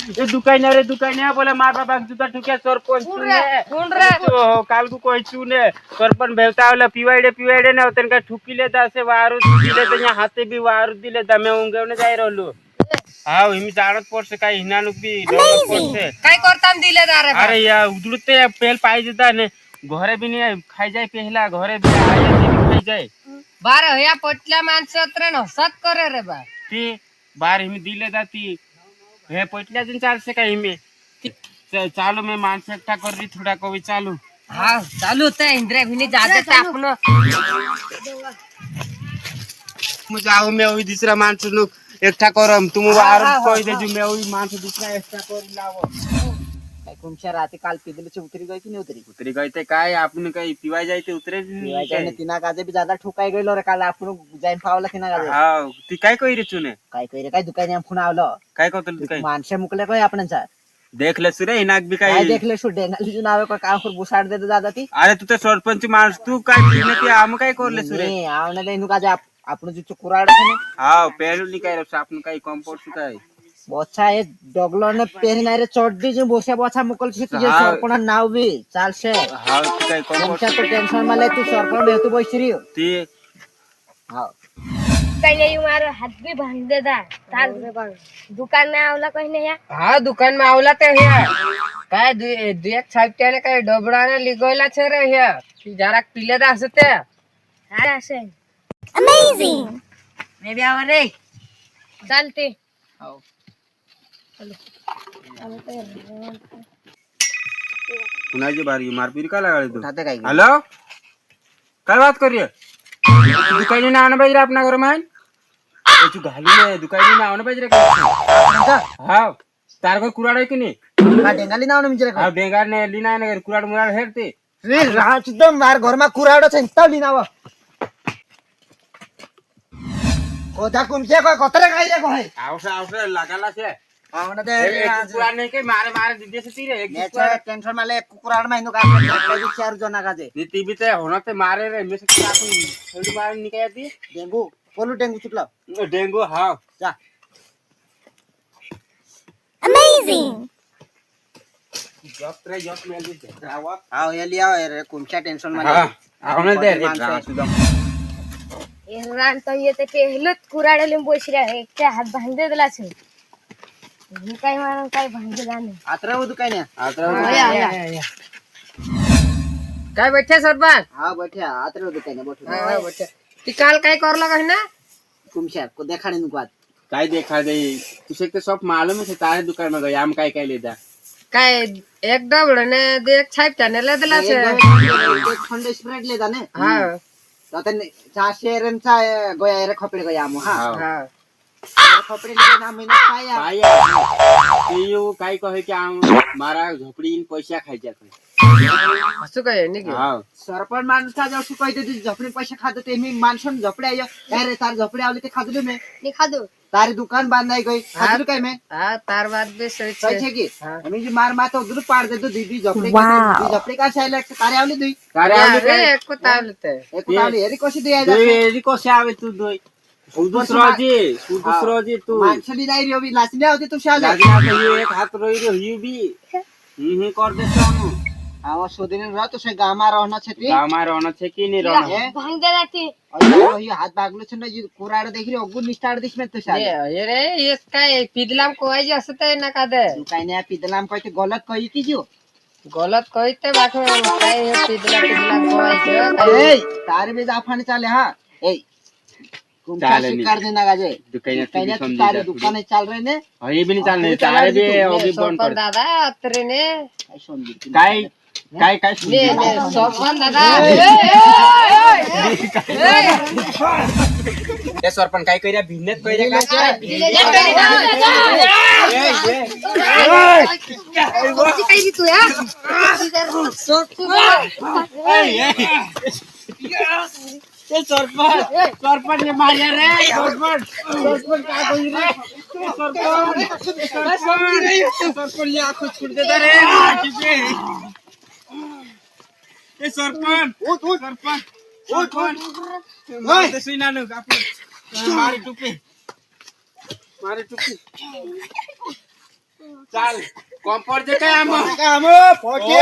ए दुकान बोले मार बाबा जूता ठुकिया सरपंच चुने तो काल को कोई चुने सरपंच भेवता वाला पिवाइडे ना तनका ठुकीले दा से वारू दिले त यहाँ हाथे भी वारू दिले दा मैं उंगेवने जाई रहलो हां हिमी जानत पड़से काय हिनानुक भी डरत पड़से काय करताम दिले दा रे अरे या उदुरते पेल पाई देता ने घरे भी नहीं खाई जाए पहला घरे भी आए खाई जाए बार या पटल्या माणसं तर हसत करे रे बा ती बार हिमी दिले दा ती हे पटल्या दिन चालसे काय हिमी चालू मैं माणसं एकटा कर रही थोड़ा कवी चालू हा चालू होतं इंद्रिया भिनी जाते आपण मुझे आओ मैं वही दूसरा माणसं नु एकटा करम तुम बाहर कोई दे जो मैं वही माणसं दूसरा एकटा कर लावो काय कोणच्या राती काल पिदलची उतरी गई की नाही उतरी गई ते काय आपण काही पिवाय जायते उतरे पिवायच्या तिना गाजे बी ज्यादा ठोकाय गेलो रे काल आपण जाईन पावला तिना गाजे हां ती काय कई रे चुने काय कई रे काय दुकानी फोन आवलं काय करतल तू काय माणसे मुकले काय आपणचा देख ले सुरे इनाक भी काय काय देखले शो डेंगाली जो नावे का काम कर बुसाड दे दादा ती अरे तू तर सरपंच माणूस तू काय पिने ते आम काय करले सुरे नाही आवने लेनु गाजे आपण जो चुकुराड छने हां पेलू नी काय रे आपण काय कंपोस्ट काय बोछा ए डगलोने पेहनाय रे चड्डी जो बोछा बोछा मुकल छी तुझे सरपण नाव बी चालशे हां तू काय कोणच्या कंपोस्ट तो टेन्शन माले तू सरपण बेतू बसरी ती हां कहीं नहीं मारो हाथ भी भांग दे दा तार दुकान में आवला कहीं नहीं है हा दुकान में आवला ते हे काय दुएक छापट्याने काय डबडाने लिगोयला छे रे हे की जरा पिले दा असते अरे असे अमेझिंग मे बी आवर रे चालते हो कुणाची बारी मारपीट का लगाड़े तू उठाते काय हेलो काय बात कर रही है दुकानी ना आना पाहिजे अपना घर में तू घालू ने दुकानी ना आना पाहिजे का हां तार को कुराड है कि नहीं का डेंगाली नाव मिजरे हां बेंगार ने लीना ने कुराड मुराड हेरते रे राज एकदम मार घरमा कुराडो छ तली नाव कोदा कुमचे को कतरे खाइले को है आवसे लगाला से आवना दे कुराड नहीं के मारे दीदे से तीरे एक नेचा टेंशन माले कुराड माइनो का चार जना गाजे नी टीवी ते होना ते मारे रे में से क्या तू थोड़ी मार निकायती डेंगू कोलू डेंगू चुकला डेंगू हां जा अमेजिंग जॉब में ले जावा आओ ये लिया रे कुमचा टेंशन माले हां आवने दे रे ये रान तो ये ते पहलत कुराडले बोसऱ्या एकटा हात भांग दे दिला छे मी काय मारून काय भांग दे जाने आत्रा वो दुकान है आता काय बैठे सरपंच हां बैठे आत्रा वो दुकान है बैठो हा बैठे ती काल काय करला कहीं ना कुमचा को देखाने नु बात काय देखा दे तुझे तो सब मालूम है तारे दुकान में गया हम काय लेदा काय एक डबडने देख छापट्याने ले दिला छे एक खंड स्प्रेड ले जाने हा ततन चा शेरनचा गोया रे खपडे गया मो हां हा खपडे ले ना महीना पाया पाया ते यो काय कहे कि आम मारा झोपडी इन पैसा खायच्या असं काय नाही की हां सरपंच माणसा जो सुकाय ते झपडे पैसे खात ते मी माणसन झपडे आयो अरे तार झपडे आवले ते खादले मी नी खादो तारी दुकान बांधाई गई खादले काय मैं हा तार बात भी सही सही छे छे की हाँ। हमें जी मार माता उधर पाड़ दे तो दीदी झपडे का साइले तारे आवले दुई तारे आवले अरे एक को तावलते एक तावले हेरी कशी दिया दे जा एरी कसे आवे तू दोय दुसरोजी तू माणसली नाही रे लाचने होते तू शाले लागला तो ये एक हाथ रोई रो यू भी कर दे सामू आवा सोदिने रह तो से गामा रहना छती हमारे होना छे कि नहीं रहना भांग दे जाती और ये हाथ बागलो छ ना जी कुराड देख रे अगुन स्टार्ट दिस में तो शाले ये रे ये काय पिदलाम कोई असते ना का दे काय ने पिदलाम कहते गलत कही की जो गलत कहते बाकी काय पिदलाम कोई ए तारे में जाफाने चाले हां ए कुमचा चाले नहीं। शिकार देना गाजे दुकान कहने समझी तारे जा दुकान चल रहे ने ये भी नहीं चलने तारे भी अभी बंद कर दादा अतरे ने आई सुन दी काय काय काय ले ले सब बंद दादा ए सरपंच काय करिया भिन्नत करिया काय काय दी तू या ए सरपंच ने मारिया रे सरपंच का कोई रे सरपंच ने आंखों छूट देता रे ए सरपंच मारते सुई नानु आपने मारी टुपी ચાલ કોમ્પોર જે કઈ આમ કામ પહોંચે